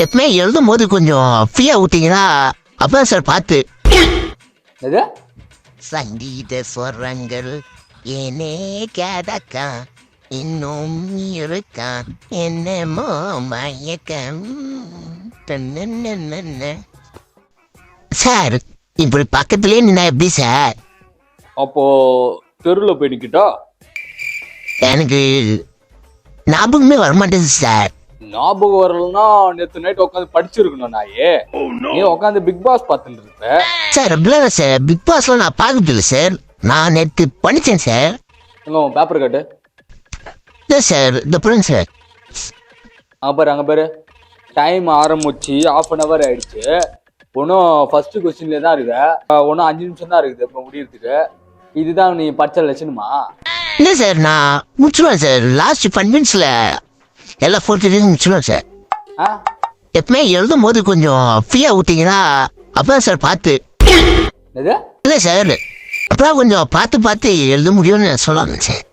எப்பவுமே எழுதும் போது கொஞ்சம் ஃப்ரீயா விட்டீங்கன்னா அப்பதான் சார் பார்த்து. எது? சங்கீத ஸ்வரங்கள் ஏனே கேதக்கா இன்னும் இருக்கா என்னமோ மயக்கம். சார் இப்படி பக்கத்துலயே நின்னா எப்படி சார்? அப்போ தெருல போய் நிக்கிட்டா? எனக்கு ஞாபகமே வரமாட்டேங்குது சார். ஞாபகம் வரலன்னா நேத்து நைட் உட்காந்து படிச்சிருக்கணும் நாயே. நீ உட்காந்து பிக் பாஸ் பார்த்துட்டு இருப்ப. சார் அப்படிலாம் சார் பிக் பாஸ்லாம் நான் பார்க்கறது இல்லை சார். நான் நேற்று படித்தேன் சார். எங்க உன் பேப்பர் கட்டு. இல்லை சார் இந்த புரியுங்க சார். அங்க பாரு டைம் ஆரம்பிச்சு 1/2 hour ஆயிடுச்சு. ஒன்னும் ஃபர்ஸ்ட் கொஸ்டின்ல தான் இருக்கு. ஒன்னும் 5 நிமிஷம் தான் இருக்குது இப்ப முடியறதுக்கு. இதுதான் நீ படிச்ச லட்சணமா? இல்லை சார் நான் முடிச்சுடுவேன் சார். லாஸ்ட் 5 minutesல எல்லாம் 40 days முடிச்சுடுவேன் சார். எப்பவுமே எழுதும் போது கொஞ்சம் ஃப்ரீயா விட்டீங்கன்னா அப்பதான் சார் பார்த்து. எது? இல்லை சார் அப்பதான் கொஞ்சம் பார்த்து எழுத முடியும்னு சொல்லலாம் சார்.